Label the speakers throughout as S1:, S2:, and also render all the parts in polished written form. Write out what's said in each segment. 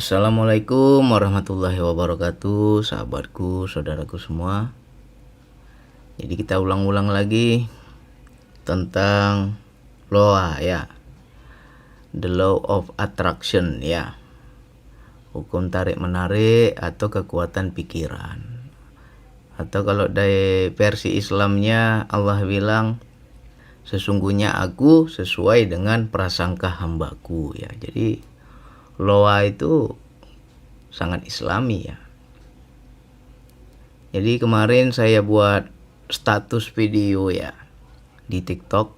S1: Assalamualaikum warahmatullahi wabarakatuh, sahabatku, saudaraku semua. Jadi kita ulang-ulang lagi tentang LOA ya, the law of attraction ya, hukum tarik menarik atau kekuatan pikiran. Atau kalau dari versi Islamnya Allah bilang, sesungguhnya aku sesuai dengan prasangka hambaku ya. Jadi LOA itu sangat islami ya. Jadi kemarin saya buat status video ya di TikTok.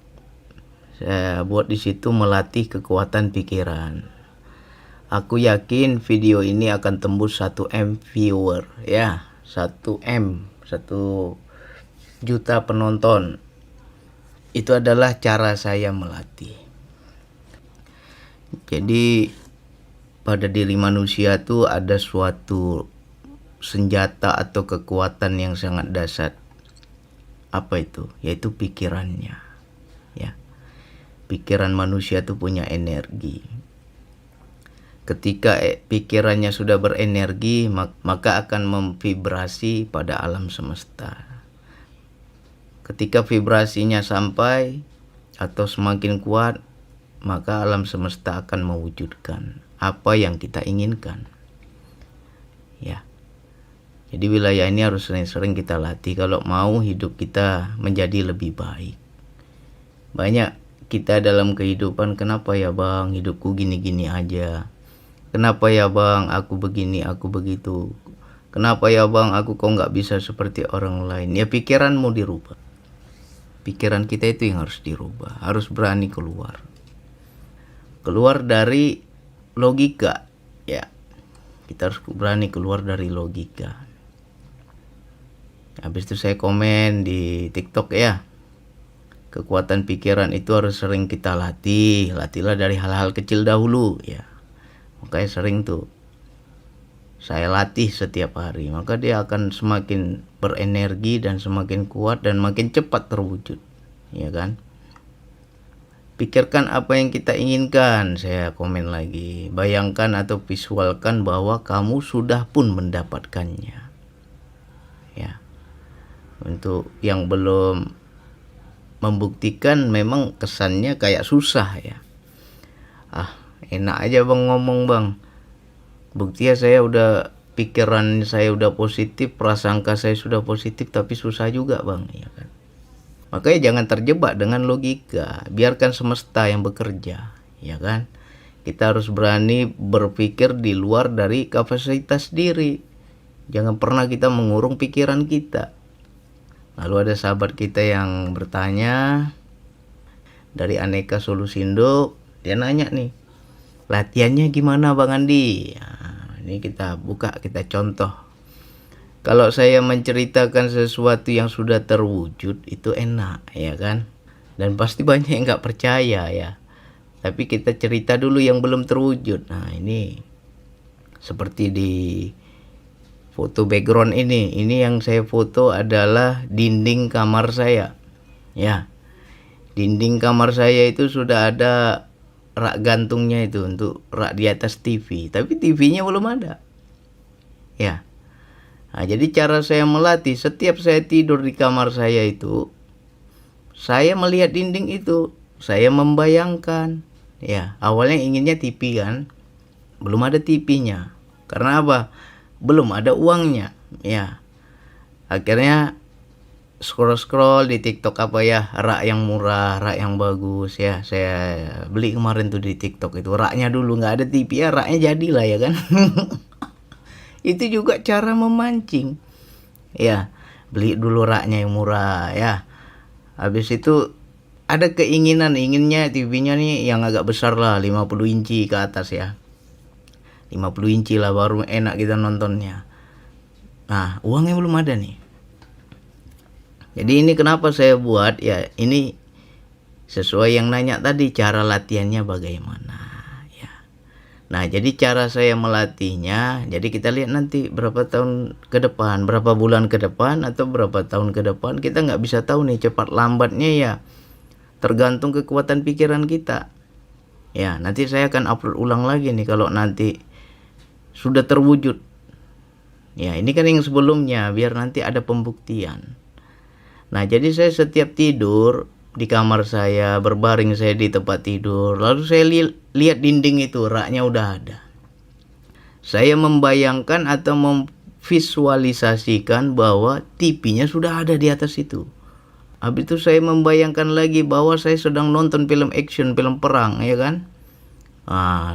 S1: Saya buat di situ melatih kekuatan pikiran. Aku yakin video ini akan tembus 1M viewer ya, 1M, 1 juta penonton. Itu adalah cara saya melatih. Jadi pada diri manusia tuh ada suatu senjata atau kekuatan yang sangat dahsyat. Apa itu? Yaitu pikirannya. Ya. Pikiran manusia tuh punya energi. Ketika pikirannya sudah berenergi, maka akan memvibrasi pada alam semesta. Ketika vibrasinya sampai atau semakin kuat, maka alam semesta akan mewujudkan apa yang kita inginkan. Ya. Jadi wilayah ini harus sering-sering kita latih kalau mau hidup kita menjadi lebih baik. Banyak kita dalam kehidupan, kenapa ya bang hidupku gini-gini aja? Kenapa ya bang aku begini, aku begitu? Kenapa ya bang aku kok nggak bisa seperti orang lain? Ya pikiranmu dirubah. Pikiran kita itu yang harus dirubah. Harus berani keluar. Keluar dari logika ya, kita harus berani keluar dari logika. Habis itu saya komen di TikTok ya, kekuatan pikiran itu harus sering kita latihlah dari hal-hal kecil dahulu ya. Makanya sering tuh saya latih setiap hari, maka dia akan semakin berenergi dan semakin kuat dan makin cepat terwujud ya kan. Pikirkan apa yang kita inginkan, saya komen lagi. Bayangkan atau visualkan bahwa kamu sudah pun mendapatkannya. Ya. Untuk yang belum membuktikan memang kesannya kayak susah ya. Enak aja bang ngomong bang. Buktinya saya udah, pikiran saya udah positif, prasangka saya sudah positif, tapi susah juga bang ya kan. Makanya jangan terjebak dengan logika, biarkan semesta yang bekerja, ya kan? Kita harus berani berpikir di luar dari kapasitas diri. Jangan pernah kita mengurung pikiran kita. Lalu ada sahabat kita yang bertanya dari Aneka Solusindo, dia nanya nih, latihannya gimana Bang Andi? Nah, ini kita buka, kita contoh. Kalau saya menceritakan sesuatu yang sudah terwujud itu enak ya kan, dan pasti banyak yang nggak percaya ya. Tapi kita cerita dulu yang belum terwujud. Nah ini seperti di foto background ini yang saya foto adalah dinding kamar saya ya. Dinding kamar saya itu sudah ada rak gantungnya itu untuk rak di atas TV, tapi TV-nya belum ada ya. Nah, jadi cara saya melatih, setiap saya tidur di kamar saya itu, saya melihat dinding itu, saya membayangkan. Ya, awalnya inginnya TV kan, belum ada TV-nya. Karena apa? Belum ada uangnya. Ya, akhirnya scroll di TikTok apa ya, rak yang murah, rak yang bagus ya. Saya beli kemarin tuh di TikTok itu, raknya dulu nggak ada TV ya, raknya jadilah ya kan. Itu juga cara memancing ya. Beli dulu raknya yang murah ya. Habis itu ada inginnya TV-nya nih yang agak besar lah, 50 inci ke atas ya. 50 inci lah baru enak kita nontonnya. Nah uangnya belum ada nih. Jadi ini kenapa saya buat ya, ini sesuai yang nanya tadi, cara latihannya bagaimana. Nah, jadi cara saya melatihnya, jadi kita lihat nanti berapa tahun ke depan, berapa bulan ke depan, atau berapa tahun ke depan, kita nggak bisa tahu nih cepat lambatnya ya. Tergantung kekuatan pikiran kita. Ya, nanti saya akan upload ulang lagi nih kalau nanti sudah terwujud. Ya, ini kan yang sebelumnya, biar nanti ada pembuktian. Nah, jadi saya setiap tidur di kamar saya, berbaring saya di tempat tidur, lalu saya lihat dinding itu, raknya udah ada. Saya membayangkan atau memvisualisasikan bahwa TV-nya sudah ada di atas itu. Habis itu saya membayangkan lagi bahwa saya sedang nonton film action, film perang, ya kan?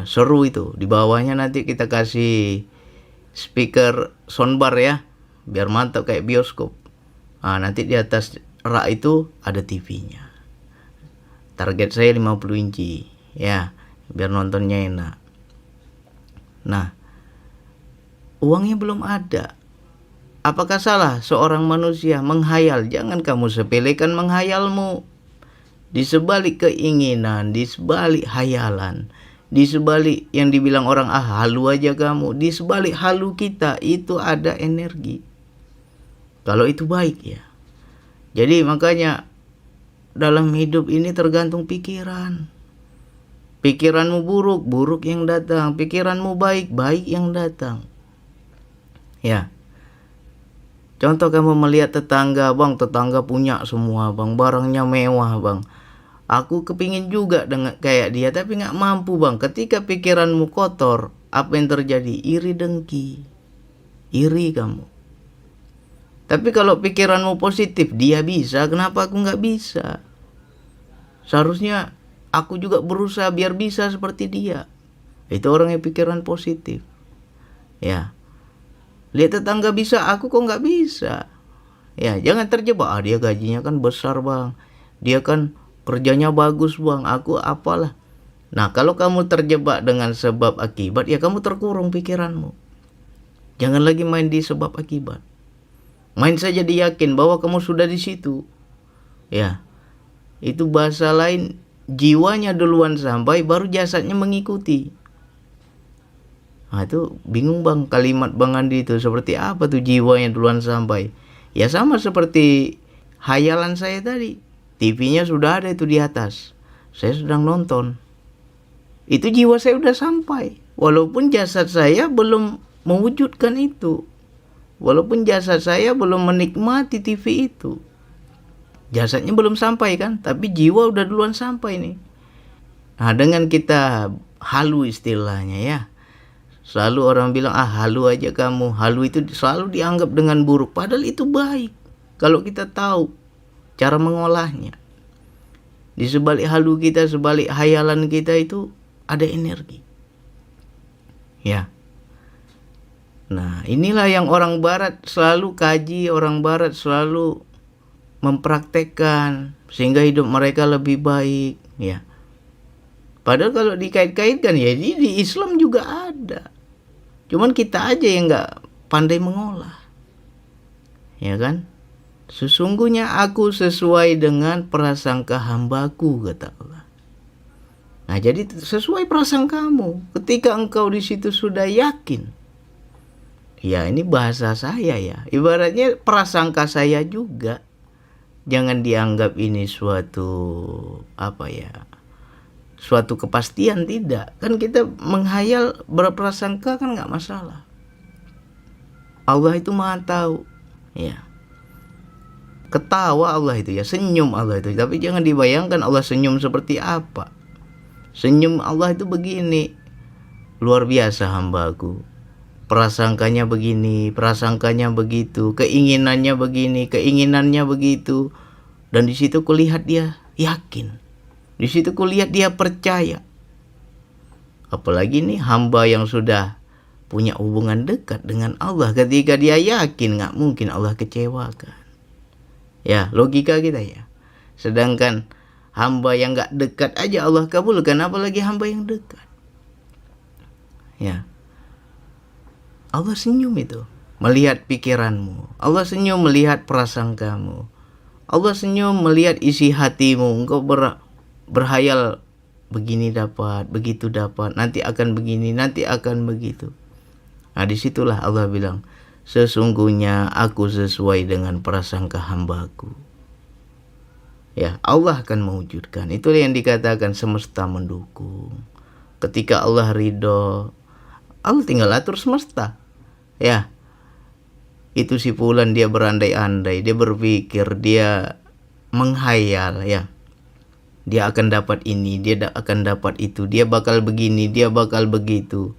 S1: Seru itu. Di bawahnya nanti kita kasih speaker soundbar ya, biar mantap kayak bioskop. Nanti di atas rak itu ada TV-nya. Target saya 50 inci, ya, biar nontonnya enak. Nah, uangnya belum ada. Apakah salah seorang manusia menghayal? Jangan kamu sepelekan menghayalmu. Di sebalik keinginan, di sebalik hayalan, di sebalik yang dibilang orang halu aja kamu, di sebalik halu kita itu ada energi. Kalau itu baik ya. Jadi makanya dalam hidup ini tergantung pikiran. Pikiranmu buruk, buruk yang datang. Pikiranmu baik, baik yang datang. Ya. Contoh kamu melihat tetangga, bang, tetangga punya semua, bang, barangnya mewah, bang. Aku kepingin juga dengan kayak dia, tapi gak mampu, bang. Ketika pikiranmu kotor, apa yang terjadi? Iri dengki. Iri kamu. Tapi kalau pikiranmu positif, dia bisa, kenapa aku gak bisa? Seharusnya aku juga berusaha biar bisa seperti dia. Itu orang yang pikiran positif. Ya. Lihat tetangga bisa, aku kok nggak bisa. Ya, jangan terjebak. Dia gajinya kan besar, bang. Dia kan kerjanya bagus, bang. Aku apalah. Nah, kalau kamu terjebak dengan sebab akibat, ya kamu terkurung pikiranmu. Jangan lagi main di sebab akibat. Main saja yakin bahwa kamu sudah di situ. Ya, itu bahasa lain, jiwanya duluan sampai, baru jasadnya mengikuti. Itu bingung, bang, kalimat Bang Andi itu seperti apa tuh jiwanya duluan sampai. Ya sama seperti hayalan saya tadi. TV-nya sudah ada itu di atas. Saya sedang nonton. Itu jiwa saya udah sampai. Walaupun jasad saya belum mewujudkan itu. Walaupun jasad saya belum menikmati TV itu. Jasadnya belum sampai kan, tapi jiwa udah duluan sampai nih. Nah, dengan kita halu istilahnya ya. Selalu orang bilang, halu aja kamu. Halu itu selalu dianggap dengan buruk. Padahal itu baik. Kalau kita tahu cara mengolahnya. Di sebalik halu kita, sebalik hayalan kita itu ada energi. Ya. Nah, inilah yang orang barat selalu kaji. Orang barat selalu mempraktekkan. Sehingga hidup mereka lebih baik. Ya. Padahal kalau dikait-kaitkan, ya di Islam juga ada. Cuman kita aja yang gak pandai mengolah. Ya kan? Sesungguhnya aku sesuai dengan prasangka hambaku, kata Allah. Nah, jadi sesuai prasangkamu. Ketika engkau di situ sudah yakin. Ya, ini bahasa saya ya. Ibaratnya prasangka saya juga. Jangan dianggap ini suatu suatu kepastian, tidak. Kan kita menghayal, berprasangka kan gak masalah. Allah itu maha tahu. Ya. Ketawa Allah itu ya, senyum Allah itu. Tapi jangan dibayangkan Allah senyum seperti apa. Senyum Allah itu begini. Luar biasa hambaku. Prasangkanya begini, prasangkanya begitu, keinginannya begini, keinginannya begitu. Dan di situ kulihat dia yakin. Di situ kulihat dia percaya. Apalagi nih hamba yang sudah punya hubungan dekat dengan Allah. Ketika dia yakin, gak mungkin Allah kecewakan. Ya, logika kita ya. Sedangkan hamba yang gak dekat aja Allah kabulkan, apalagi hamba yang dekat. Ya. Allah senyum itu melihat pikiranmu. Allah senyum melihat prasangkamu. Allah senyum melihat isi hatimu. Engkau berhayal begini dapat, begitu dapat, nanti akan begini, nanti akan begitu. Nah, disitulah Allah bilang, sesungguhnya aku sesuai dengan prasangka hambaku. Ya, Allah akan mewujudkan. Itulah yang dikatakan semesta mendukung. Ketika Allah ridho, Allah tinggal atur semesta. Ya, itu si fulan dia berandai-andai, dia berpikir, dia menghayal, ya. Dia akan dapat ini, dia akan dapat itu, dia bakal begini, dia bakal begitu.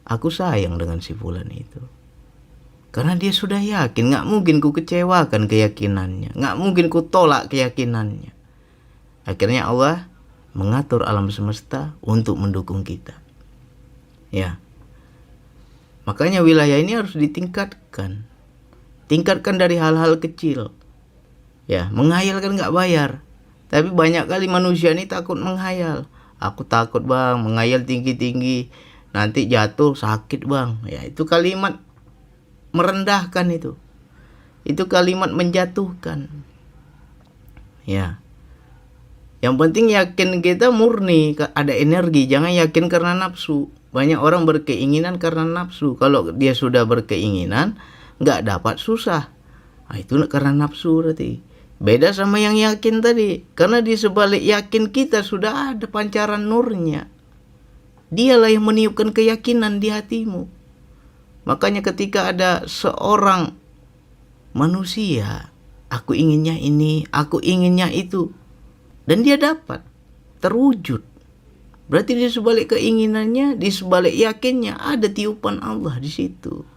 S1: Aku sayang dengan si fulan itu. Karena dia sudah yakin, gak mungkin ku kecewakan keyakinannya, gak mungkin ku tolak keyakinannya. Akhirnya Allah mengatur alam semesta untuk mendukung kita. Ya. Makanya wilayah ini harus ditingkatkan. Tingkatkan dari hal-hal kecil. Ya, menghayal kan gak bayar. Tapi banyak kali manusia ini takut menghayal. Aku takut bang, menghayal tinggi-tinggi, nanti jatuh sakit bang. Ya, itu kalimat merendahkan itu. Itu kalimat menjatuhkan. Ya. Yang penting yakin kita murni, ada energi. Jangan yakin karena nafsu. Banyak orang berkeinginan karena nafsu. Kalau dia sudah berkeinginan, gak dapat susah. Nah, itu karena nafsu berarti. Beda sama yang yakin tadi. Karena di sebalik yakin kita sudah ada pancaran nurnya. Dialah yang meniupkan keyakinan di hatimu. Makanya ketika ada seorang manusia, aku inginnya ini, aku inginnya itu, dan dia dapat, terwujud. Berarti di sebalik keinginannya, di sebalik yakinnya ada tiupan Allah di situ.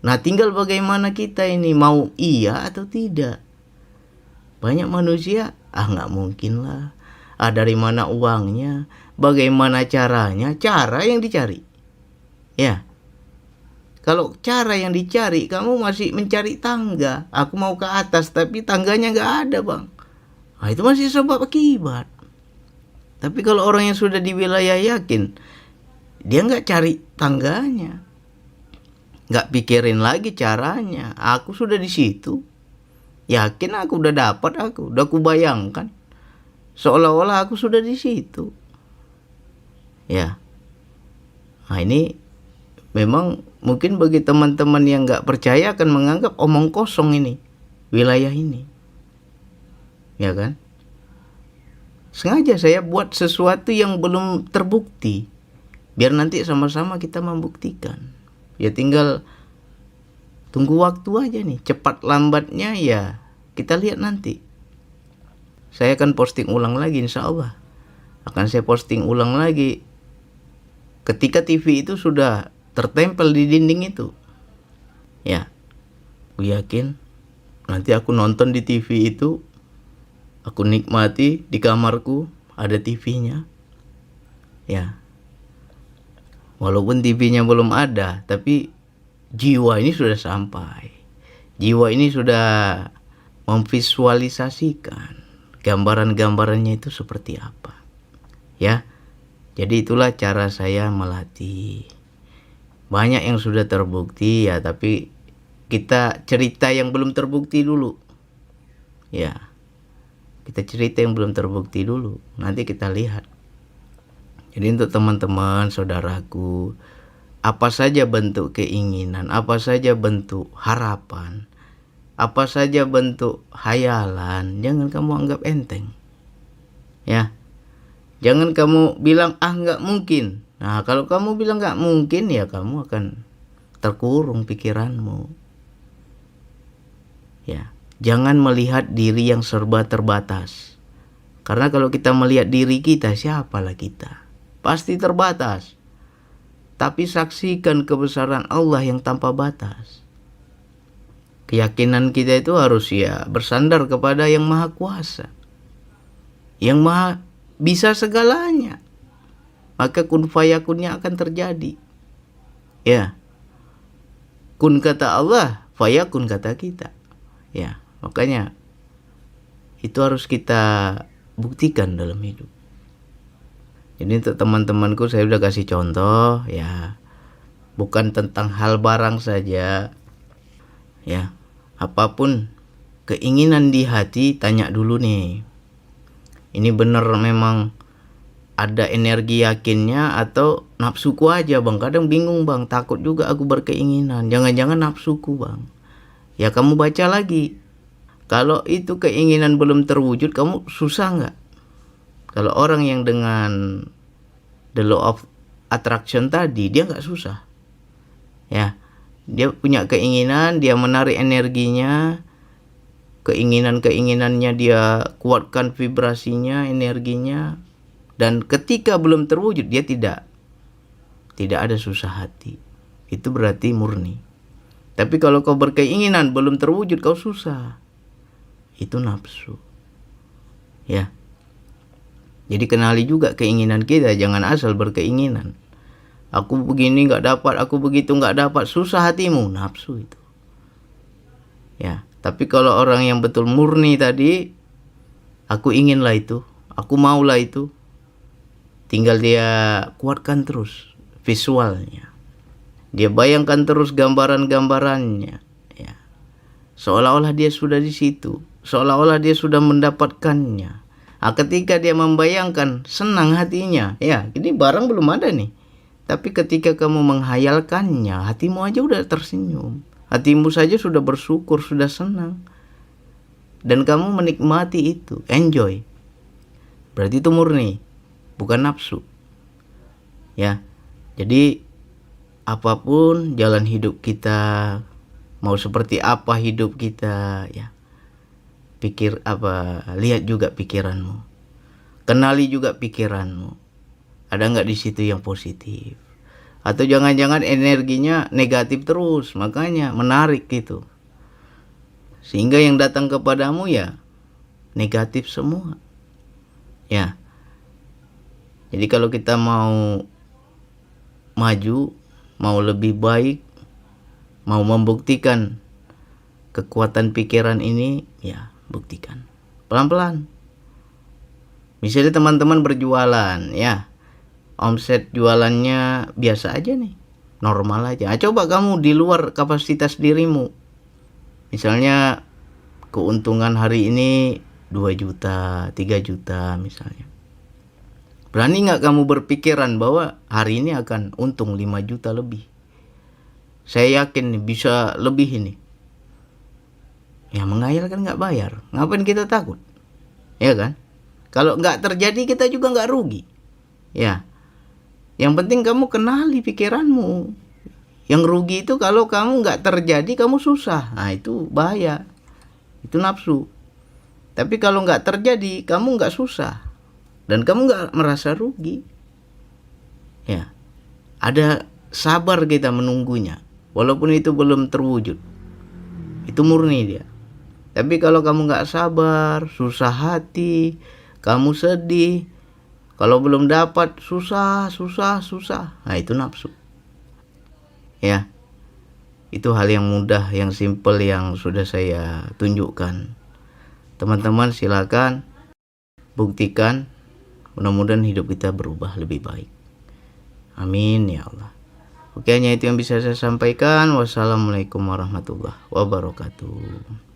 S1: Nah, tinggal bagaimana kita ini mau iya atau tidak. Banyak manusia, gak mungkin lah. Dari mana uangnya? Bagaimana caranya? Cara yang dicari. Ya. Kalau cara yang dicari, kamu masih mencari tangga. Aku mau ke atas, tapi tangganya gak ada bang. Nah, itu masih sebab akibat. Tapi kalau orang yang sudah di wilayah yakin, dia gak cari tangganya. Gak pikirin lagi caranya. Aku sudah di situ. Yakin aku udah dapat, udah kubayangkan. Seolah-olah aku sudah di situ. Ya. Nah, ini memang mungkin bagi teman-teman yang gak percaya akan menganggap omong kosong ini, wilayah ini. Ya kan? Sengaja saya buat sesuatu yang belum terbukti, biar nanti sama-sama kita membuktikan. Ya tinggal tunggu waktu aja nih. Cepat lambatnya ya kita lihat nanti. Saya akan posting ulang lagi insya Allah. Akan saya posting ulang lagi ketika TV itu sudah tertempel di dinding itu. Ya, aku yakin nanti aku nonton di TV itu, aku nikmati di kamarku ada TV-nya. Ya, walaupun TV-nya belum ada, tapi jiwa ini sudah sampai. Jiwa ini sudah memvisualisasikan gambaran-gambarannya itu seperti apa. Ya. Jadi itulah cara saya melatih. Banyak yang sudah terbukti ya, tapi kita cerita yang belum terbukti dulu. Ya. Kita cerita yang belum terbukti dulu. Nanti kita lihat. Jadi untuk teman-teman, saudaraku, apa saja bentuk keinginan, apa saja bentuk harapan, apa saja bentuk hayalan, jangan kamu anggap enteng. Ya. Jangan kamu bilang nggak mungkin. Nah, kalau kamu bilang nggak mungkin, ya kamu akan terkurung pikiranmu. Ya. Jangan melihat diri yang serba terbatas. Karena kalau kita melihat diri kita, siapalah kita? Pasti terbatas. Tapi saksikan kebesaran Allah yang tanpa batas. Keyakinan kita itu harus ya bersandar kepada yang maha kuasa, yang maha bisa segalanya. Maka kun fayakunnya akan terjadi. Ya. Kun kata Allah, fayakun kata kita. Ya, makanya itu harus kita buktikan dalam hidup. Jadi untuk teman-temanku saya udah kasih contoh ya. Bukan tentang hal barang saja. Ya. Apapun keinginan di hati, tanya dulu nih. Ini benar memang ada energi yakinnya atau nafsuku aja bang? Kadang bingung bang, takut juga aku berkeinginan. Jangan-jangan nafsuku bang. Ya kamu baca lagi. Kalau itu keinginan belum terwujud, kamu susah nggak? Kalau orang yang dengan the law of attraction tadi, dia nggak susah. Ya, dia punya keinginan, dia menarik energinya, keinginannya dia kuatkan vibrasinya, energinya, dan ketika belum terwujud dia tidak ada susah hati. Itu berarti murni. Tapi kalau kau berkeinginan belum terwujud kau susah, itu nafsu. Ya. Jadi kenali juga keinginan kita, jangan asal berkeinginan. Aku begini nggak dapat, aku begitu nggak dapat, susah hatimu, nafsu itu. Ya, tapi kalau orang yang betul murni tadi, aku inginlah itu, aku maulah itu, tinggal dia kuatkan terus visualnya. Dia bayangkan terus gambaran-gambarannya, ya. Seolah-olah dia sudah di situ, seolah-olah dia sudah mendapatkannya. Nah, ketika dia membayangkan, senang hatinya. Ya, ini barang belum ada nih. Tapi ketika kamu menghayalkannya, hatimu aja udah tersenyum. Hatimu saja sudah bersyukur, sudah senang. Dan kamu menikmati itu, enjoy. Berarti itu murni, bukan nafsu. Ya, jadi apapun jalan hidup kita, mau seperti apa hidup kita, ya. Lihat juga pikiranmu. Kenali juga pikiranmu. Ada nggak di situ yang positif? Atau jangan-jangan energinya negatif terus, makanya menarik gitu. Sehingga yang datang kepadamu ya negatif semua. Ya. Jadi kalau kita mau maju, mau lebih baik, mau membuktikan kekuatan pikiran ini, ya buktikan pelan-pelan. Misalnya teman-teman berjualan, ya omset jualannya biasa aja nih, normal aja. Coba kamu di luar kapasitas dirimu, misalnya keuntungan hari ini 2 juta, 3 juta misalnya. Berani nggak kamu berpikiran bahwa hari ini akan untung 5 juta lebih? Saya yakin nih, bisa lebih ini. Ya menghayal kan nggak bayar. Ngapain kita takut? Ya kan? Kalau nggak terjadi kita juga nggak rugi. Ya. Yang penting kamu kenali pikiranmu. Yang rugi itu kalau kamu nggak terjadi kamu susah. Nah itu bahaya. Itu nafsu. Tapi kalau nggak terjadi kamu nggak susah. Dan kamu nggak merasa rugi. Ya. Ada sabar kita menunggunya. Walaupun itu belum terwujud. Itu murni dia. Tapi kalau kamu nggak sabar, susah hati, kamu sedih, kalau belum dapat susah. Nah itu nafsu. Ya, itu hal yang mudah, yang simple yang sudah saya tunjukkan. Teman-teman silakan buktikan. Mudah-mudahan hidup kita berubah lebih baik. Amin ya Allah. Oke, hanya itu yang bisa saya sampaikan. Wassalamualaikum warahmatullahi wabarakatuh.